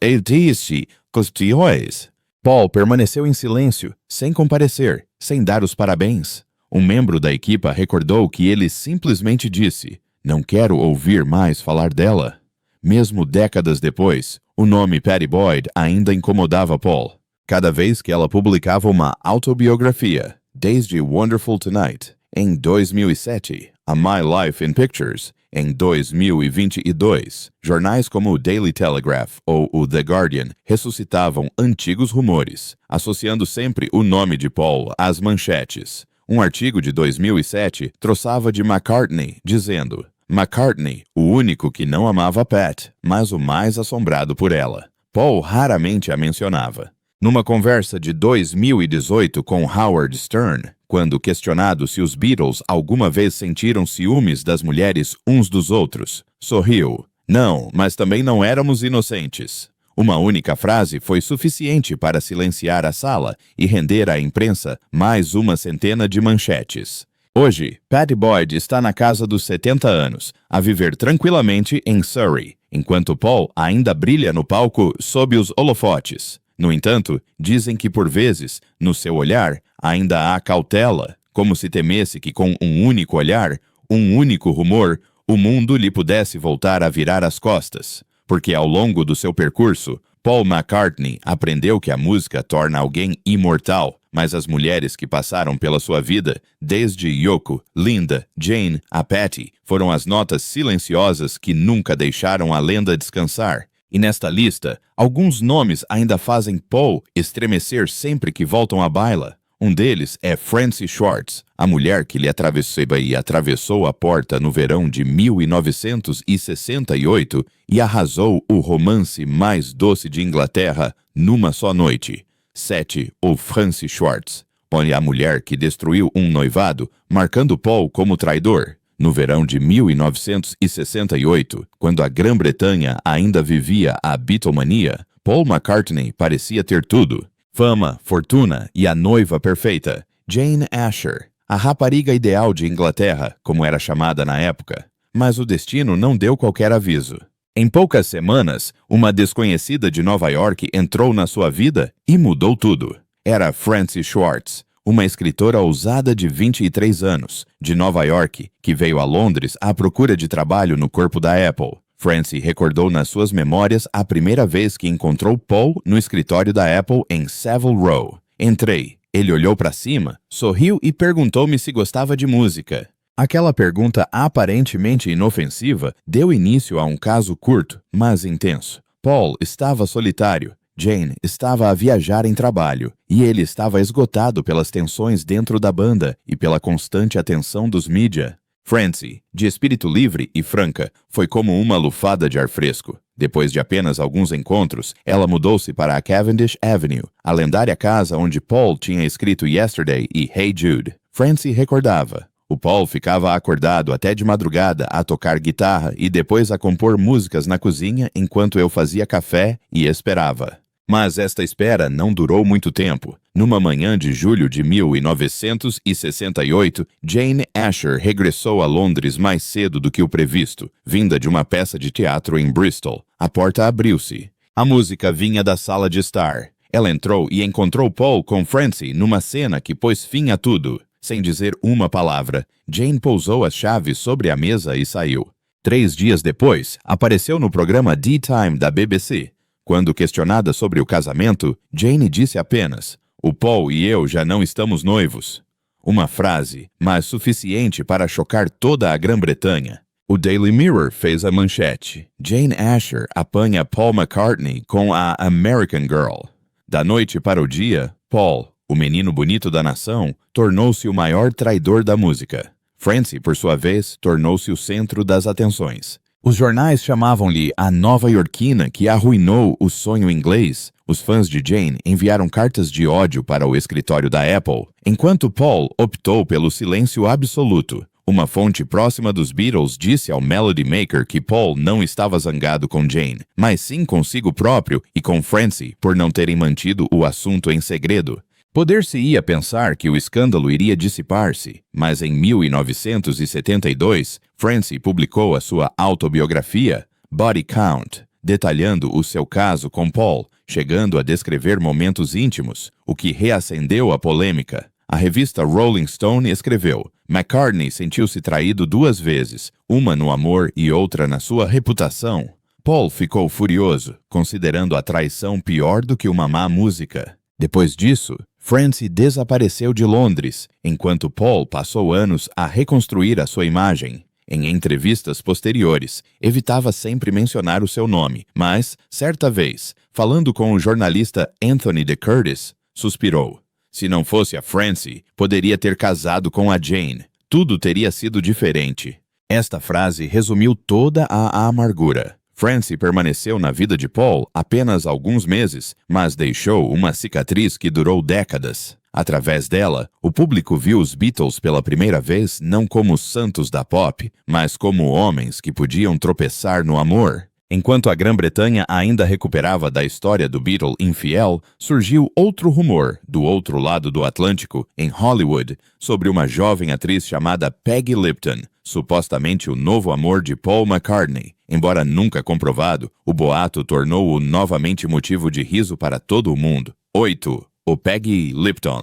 Existe questões. Paul permaneceu em silêncio, sem comparecer, sem dar os parabéns. Um membro da equipa recordou que ele simplesmente disse: "Não quero ouvir mais falar dela." Mesmo décadas depois, o nome Patty Boyd ainda incomodava Paul. Cada vez que ela publicava uma autobiografia, desde Wonderful Tonight, em 2007, a My Life in Pictures, em 2022, jornais como o Daily Telegraph ou o The Guardian ressuscitavam antigos rumores, associando sempre o nome de Paul às manchetes. Um artigo de 2007 troçava de McCartney, dizendo: McCartney, o único que não amava Pat, mas o mais assombrado por ela. Paul raramente a mencionava. Numa conversa de 2018 com Howard Stern, quando questionado se os Beatles alguma vez sentiram ciúmes das mulheres uns dos outros, sorriu: "Não, mas também não éramos inocentes." Uma única frase foi suficiente para silenciar a sala e render à imprensa mais uma centena de manchetes. Hoje, Patty Boyd está na casa dos 70 anos, a viver tranquilamente em Surrey, enquanto Paul ainda brilha no palco sob os holofotes. No entanto, dizem que por vezes, no seu olhar, ainda há cautela, como se temesse que com um único olhar, um único rumor, o mundo lhe pudesse voltar a virar as costas. Porque ao longo do seu percurso, Paul McCartney aprendeu que a música torna alguém imortal, mas as mulheres que passaram pela sua vida, desde Yoko, Linda, Jane a Patty, foram as notas silenciosas que nunca deixaram a lenda descansar. E nesta lista, alguns nomes ainda fazem Paul estremecer sempre que voltam à baila. Um deles é Frances Schwartz, a mulher que lhe atravessou a porta no verão de 1968 e arrasou o romance mais doce de Inglaterra numa só noite. 7. Ou Frances Schwartz. Olha a mulher que destruiu um noivado, marcando Paul como traidor. No verão de 1968, quando a Grã-Bretanha ainda vivia a Beatlemania, Paul McCartney parecia ter tudo. Fama, fortuna e a noiva perfeita, Jane Asher, a rapariga ideal de Inglaterra, como era chamada na época. Mas o destino não deu qualquer aviso. Em poucas semanas, uma desconhecida de Nova York entrou na sua vida e mudou tudo. Era Francie Schwartz, uma escritora ousada de 23 anos, de Nova York, que veio a Londres à procura de trabalho no corpo da Apple. Francie recordou nas suas memórias a primeira vez que encontrou Paul no escritório da Apple em Savile Row. Entrei. Ele olhou para cima, sorriu e perguntou-me se gostava de música. Aquela pergunta aparentemente inofensiva deu início a um caso curto, mas intenso. Paul estava solitário. Jane estava a viajar em trabalho, e ele estava esgotado pelas tensões dentro da banda e pela constante atenção dos mídia. Francie, de espírito livre e franca, foi como uma lufada de ar fresco. Depois de apenas alguns encontros, ela mudou-se para a Cavendish Avenue, a lendária casa onde Paul tinha escrito Yesterday e Hey Jude. Francie recordava. O Paul ficava acordado até de madrugada a tocar guitarra e depois a compor músicas na cozinha enquanto eu fazia café e esperava. Mas esta espera não durou muito tempo. Numa manhã de julho de 1968, Jane Asher regressou a Londres mais cedo do que o previsto, vinda de uma peça de teatro em Bristol. A porta abriu-se. A música vinha da sala de estar. Ela entrou e encontrou Paul com Francie numa cena que pôs fim a tudo. Sem dizer uma palavra, Jane pousou as chaves sobre a mesa e saiu. 3 dias depois, apareceu no programa D-Time da BBC. Quando questionada sobre o casamento, Jane disse apenas: "O Paul e eu já não estamos noivos." Uma frase, mas suficiente para chocar toda a Grã-Bretanha. O Daily Mirror fez a manchete: Jane Asher apanha Paul McCartney com a American Girl. Da noite para o dia, Paul, o menino bonito da nação, tornou-se o maior traidor da música. Francie, por sua vez, tornou-se o centro das atenções. Os jornais chamavam-lhe a nova-iorquina que arruinou o sonho inglês. Os fãs de Jane enviaram cartas de ódio para o escritório da Apple, enquanto Paul optou pelo silêncio absoluto. Uma fonte próxima dos Beatles disse ao Melody Maker que Paul não estava zangado com Jane, mas sim consigo próprio e com Francie por não terem mantido o assunto em segredo. Poder-se-ia pensar que o escândalo iria dissipar-se, mas em 1972, Francie publicou a sua autobiografia, Body Count, detalhando o seu caso com Paul, chegando a descrever momentos íntimos, o que reacendeu a polêmica. A revista Rolling Stone escreveu: McCartney sentiu-se traído 2 vezes, uma no amor e outra na sua reputação. Paul ficou furioso, considerando a traição pior do que uma má música. Depois disso, Francie desapareceu de Londres, enquanto Paul passou anos a reconstruir a sua imagem. Em entrevistas posteriores, evitava sempre mencionar o seu nome, mas, certa vez, falando com o jornalista Anthony de Curtis, suspirou. Se não fosse a Francie, poderia ter casado com a Jane. Tudo teria sido diferente. Esta frase resumiu toda a amargura. Francie permaneceu na vida de Paul apenas alguns meses, mas deixou uma cicatriz que durou décadas. Através dela, o público viu os Beatles pela primeira vez não como santos da pop, mas como homens que podiam tropeçar no amor. Enquanto a Grã-Bretanha ainda recuperava da história do Beatle infiel, surgiu outro rumor, do outro lado do Atlântico, em Hollywood, sobre uma jovem atriz chamada Peggy Lipton, supostamente o novo amor de Paul McCartney. Embora nunca comprovado, o boato tornou-o novamente motivo de riso para todo o mundo. 8. O Peggy Lipton.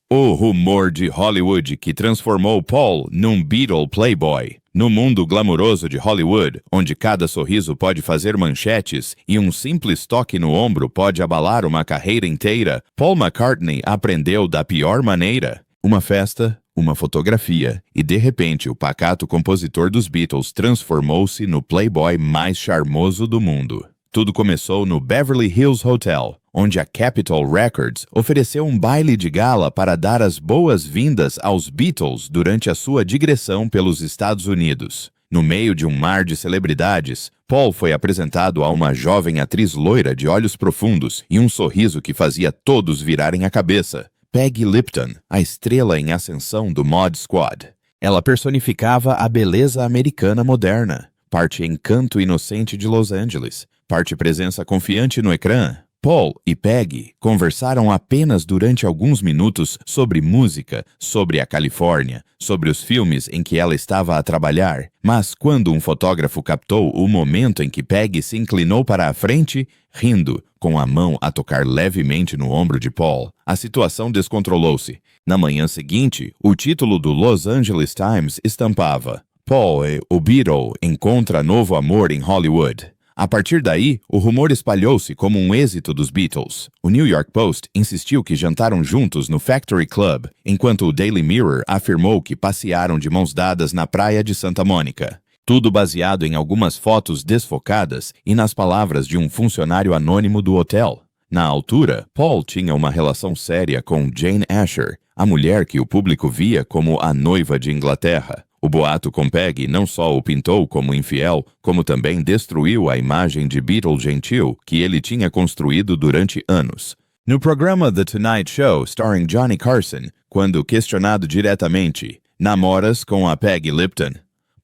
O rumor de Hollywood que transformou Paul num Beatle playboy. No mundo glamuroso de Hollywood, onde cada sorriso pode fazer manchetes e um simples toque no ombro pode abalar uma carreira inteira, Paul McCartney aprendeu da pior maneira. Uma festa, uma fotografia, e de repente o pacato compositor dos Beatles transformou-se no playboy mais charmoso do mundo. Tudo começou no Beverly Hills Hotel, onde a Capitol Records ofereceu um baile de gala para dar as boas-vindas aos Beatles durante a sua digressão pelos Estados Unidos. No meio de um mar de celebridades, Paul foi apresentado a uma jovem atriz loira de olhos profundos e um sorriso que fazia todos virarem a cabeça. Peggy Lipton, a estrela em ascensão do Mod Squad. Ela personificava a beleza americana moderna, parte encanto inocente de Los Angeles, parte presença confiante no ecrã. Paul e Peggy conversaram apenas durante alguns minutos sobre música, sobre a Califórnia, sobre os filmes em que ela estava a trabalhar, mas quando um fotógrafo captou o momento em que Peggy se inclinou para a frente, rindo, com a mão a tocar levemente no ombro de Paul, a situação descontrolou-se. Na manhã seguinte, o título do Los Angeles Times estampava: Paul e o Beatle encontra novo amor em Hollywood. A partir daí, o rumor espalhou-se como um êxito dos Beatles. O New York Post insistiu que jantaram juntos no Factory Club, enquanto o Daily Mirror afirmou que passearam de mãos dadas na praia de Santa Mônica. Tudo baseado em algumas fotos desfocadas e nas palavras de um funcionário anônimo do hotel. Na altura, Paul tinha uma relação séria com Jane Asher, a mulher que o público via como a noiva de Inglaterra. O boato com Peggy não só o pintou como infiel, como também destruiu a imagem de Beatle gentil que ele tinha construído durante anos. No programa The Tonight Show, starring Johnny Carson, quando questionado diretamente, namoras com a Peggy Lipton?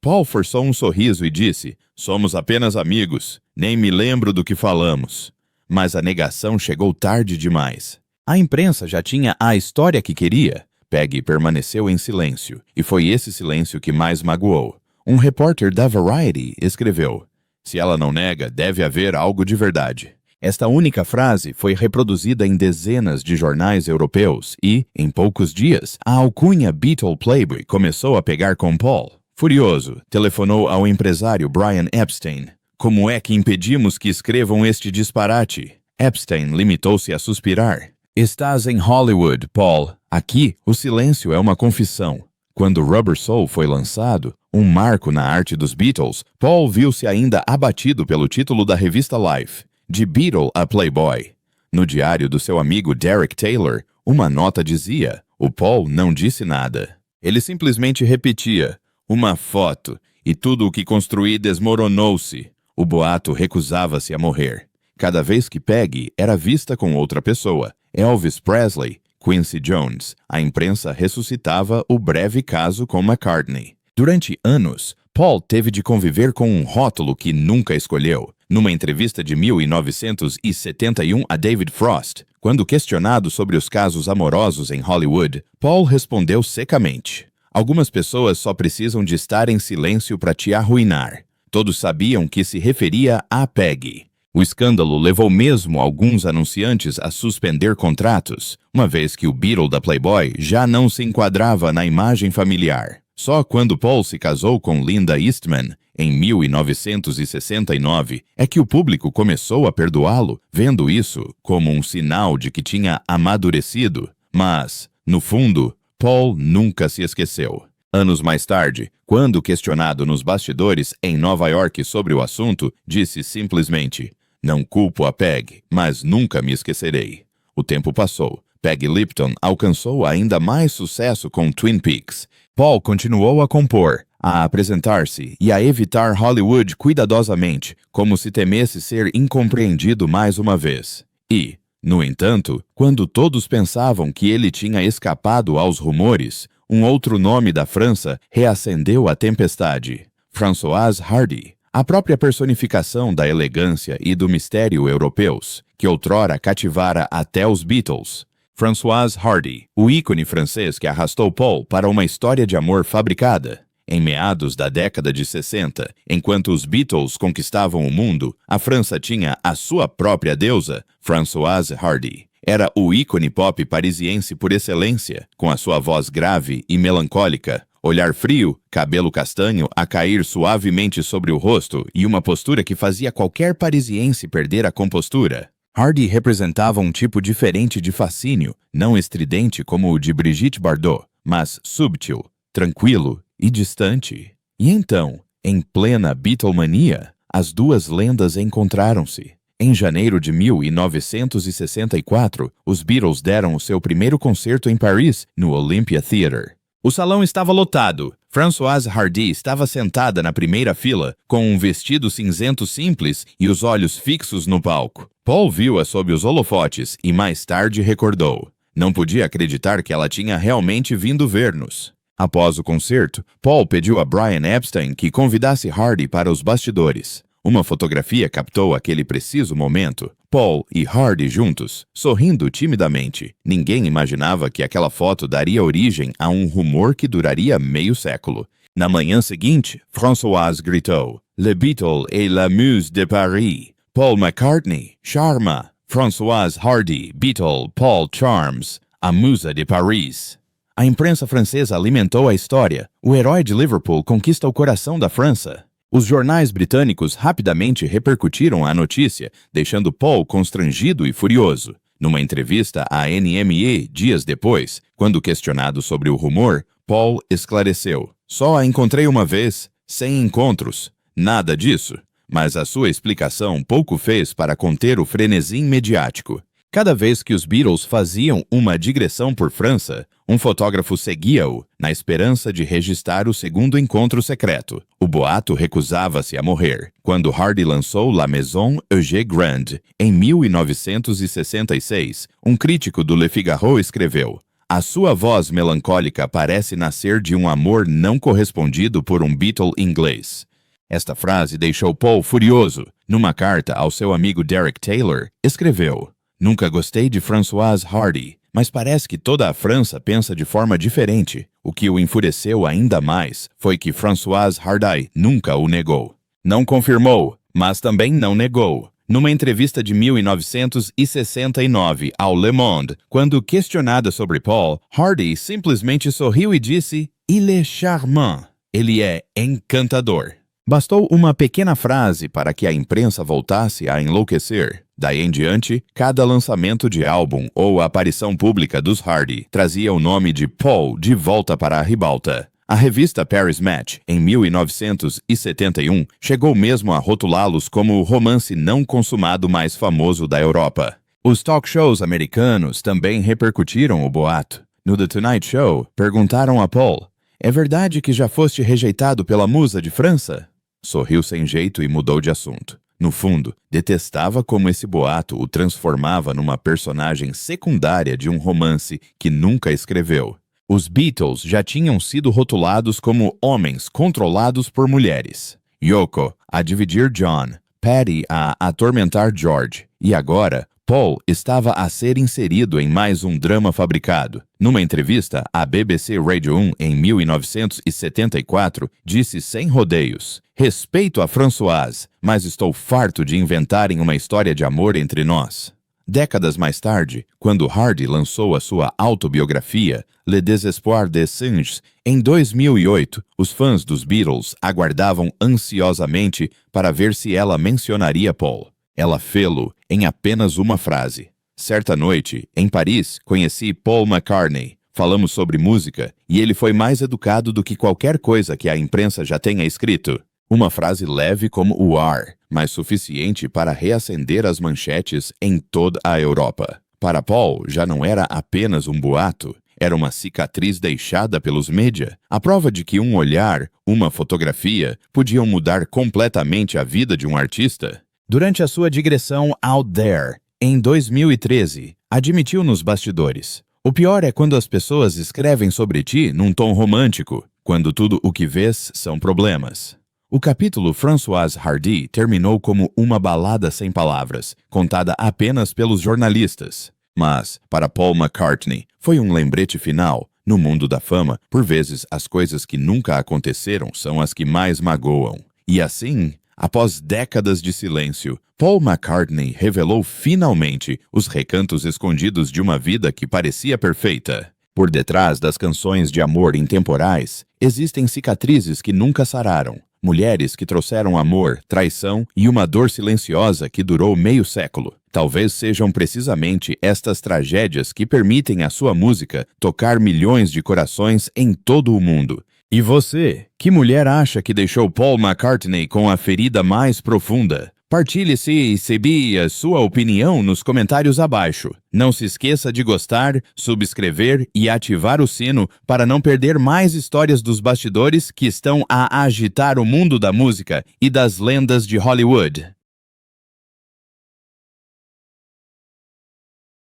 Paul forçou um sorriso e disse, somos apenas amigos, nem me lembro do que falamos. Mas a negação chegou tarde demais. A imprensa já tinha a história que queria. Peggy permaneceu em silêncio, e foi esse silêncio que mais magoou. Um repórter da Variety escreveu, se ela não nega, deve haver algo de verdade. Esta única frase foi reproduzida em dezenas de jornais europeus e, em poucos dias, a alcunha Beatle Playboy começou a pegar com Paul. Furioso, telefonou ao empresário Brian Epstein. Como é que impedimos que escrevam este disparate? Epstein limitou-se a suspirar. Estás em Hollywood, Paul. Aqui, o silêncio é uma confissão. Quando Rubber Soul foi lançado, um marco na arte dos Beatles, Paul viu-se ainda abatido pelo título da revista Life, de Beatle a Playboy. No diário do seu amigo Derek Taylor, uma nota dizia, o Paul não disse nada. Ele simplesmente repetia, uma foto, e tudo o que construí desmoronou-se. O boato recusava-se a morrer. Cada vez que Peggy era vista com outra pessoa, Elvis Presley, Quincy Jones, a imprensa ressuscitava o breve caso com McCartney. Durante anos, Paul teve de conviver com um rótulo que nunca escolheu. Numa entrevista de 1971 a David Frost, quando questionado sobre os casos amorosos em Hollywood, Paul respondeu secamente, algumas pessoas só precisam de estar em silêncio para te arruinar. Todos sabiam que se referia a Peggy. O escândalo levou mesmo alguns anunciantes a suspender contratos, uma vez que o Beatle da Playboy já não se enquadrava na imagem familiar. Só quando Paul se casou com Linda Eastman, em 1969, é que o público começou a perdoá-lo, vendo isso como um sinal de que tinha amadurecido. Mas, no fundo, Paul nunca se esqueceu. Anos mais tarde, quando questionado nos bastidores em Nova York sobre o assunto, disse simplesmente, não culpo a Peg, mas nunca me esquecerei. O tempo passou. Peggy Lipton alcançou ainda mais sucesso com Twin Peaks. Paul continuou a compor, a apresentar-se e a evitar Hollywood cuidadosamente, como se temesse ser incompreendido mais uma vez. E, no entanto, quando todos pensavam que ele tinha escapado aos rumores, um outro nome da França reacendeu a tempestade. Françoise Hardy, a própria personificação da elegância e do mistério europeus, que outrora cativara até os Beatles. Françoise Hardy, o ícone francês que arrastou Paul para uma história de amor fabricada. Em meados da década de 60, enquanto os Beatles conquistavam o mundo, a França tinha a sua própria deusa, Françoise Hardy. Era o ícone pop parisiense por excelência, com a sua voz grave e melancólica, olhar frio, cabelo castanho a cair suavemente sobre o rosto e uma postura que fazia qualquer parisiense perder a compostura. Hardy representava um tipo diferente de fascínio, não estridente como o de Brigitte Bardot, mas súbtil, tranquilo e distante. E então, em plena Beatlemania, as duas lendas encontraram-se. Em janeiro de 1964, os Beatles deram o seu primeiro concerto em Paris, no Olympia Theatre. O salão estava lotado. Françoise Hardy estava sentada na primeira fila, com um vestido cinzento simples e os olhos fixos no palco. Paul viu-a sob os holofotes e mais tarde recordou. Não podia acreditar que ela tinha realmente vindo ver-nos. Após o concerto, Paul pediu a Brian Epstein que convidasse Hardy para os bastidores. Uma fotografia captou aquele preciso momento. Paul e Hardy juntos, sorrindo timidamente. Ninguém imaginava que aquela foto daria origem a um rumor que duraria meio século. Na manhã seguinte, Françoise gritou: Le Beatle et la Muse de Paris. Paul McCartney, Charma. Françoise Hardy, Beatle, Paul Charms, a Musa de Paris. A imprensa francesa alimentou a história. O herói de Liverpool conquista o coração da França. Os jornais britânicos rapidamente repercutiram a notícia, deixando Paul constrangido e furioso. Numa entrevista à NME dias depois, quando questionado sobre o rumor, Paul esclareceu: Só a encontrei uma vez, sem encontros. Nada disso. Mas a sua explicação pouco fez para conter o frenesi mediático. Cada vez que os Beatles faziam uma digressão por França, um fotógrafo seguia-o, na esperança de registrar o segundo encontro secreto. O boato recusava-se a morrer. Quando Hardy lançou La Maison Eugé Grande, em 1966, um crítico do Le Figaro escreveu: A sua voz melancólica parece nascer de um amor não correspondido por um Beatle inglês. Esta frase deixou Paul furioso. Numa carta ao seu amigo Derek Taylor, escreveu: Nunca gostei de Françoise Hardy, mas parece que toda a França pensa de forma diferente. O que o enfureceu ainda mais foi que Françoise Hardy nunca o negou. Não confirmou, mas também não negou. Numa entrevista de 1969 ao Le Monde, quando questionada sobre Paul, Hardy simplesmente sorriu e disse: Il est charmant. Ele é encantador. Bastou uma pequena frase para que a imprensa voltasse a enlouquecer. Daí em diante, cada lançamento de álbum ou aparição pública dos Hardy trazia o nome de Paul de volta para a ribalta. A revista Paris Match, em 1971, chegou mesmo a rotulá-los como o romance não consumado mais famoso da Europa. Os talk shows americanos também repercutiram o boato. No The Tonight Show, perguntaram a Paul: É verdade que já foste rejeitado pela musa de França? Sorriu sem jeito e mudou de assunto. No fundo, detestava como esse boato o transformava numa personagem secundária de um romance que nunca escreveu. Os Beatles já tinham sido rotulados como homens controlados por mulheres. Yoko a dividir John, Patty a atormentar George, e agora Paul estava a ser inserido em mais um drama fabricado. Numa entrevista à BBC Radio 1 em 1974, disse sem rodeios: Respeito a Françoise, mas estou farto de inventarem uma história de amor entre nós. Décadas mais tarde, quando Hardy lançou a sua autobiografia, Le Désespoir des Singes, em 2008, os fãs dos Beatles aguardavam ansiosamente para ver se ela mencionaria Paul. Ela fê-lo em apenas uma frase. Certa noite, em Paris, conheci Paul McCartney. Falamos sobre música e ele foi mais educado do que qualquer coisa que a imprensa já tenha escrito. Uma frase leve como o ar, mas suficiente para reacender as manchetes em toda a Europa. Para Paul, já não era apenas um boato, era uma cicatriz deixada pelos mídia, a prova de que um olhar, uma fotografia, podiam mudar completamente a vida de um artista. Durante a sua digressão Out There, em 2013, admitiu nos bastidores: O pior é quando as pessoas escrevem sobre ti num tom romântico, quando tudo o que vês são problemas. O capítulo Françoise Hardy terminou como uma balada sem palavras, contada apenas pelos jornalistas. Mas, para Paul McCartney, foi um lembrete final. No mundo da fama, por vezes as coisas que nunca aconteceram são as que mais magoam. E assim, após décadas de silêncio, Paul McCartney revelou finalmente os recantos escondidos de uma vida que parecia perfeita. Por detrás das canções de amor intemporais, existem cicatrizes que nunca sararam. Mulheres que trouxeram amor, traição e uma dor silenciosa que durou meio século. Talvez sejam precisamente estas tragédias que permitem à sua música tocar milhões de corações em todo o mundo. E você, que mulher acha que deixou Paul McCartney com a ferida mais profunda? Partilhe-se e recebi a sua opinião nos comentários abaixo. Não se esqueça de gostar, subscrever e ativar o sino para não perder mais histórias dos bastidores que estão a agitar o mundo da música e das lendas de Hollywood.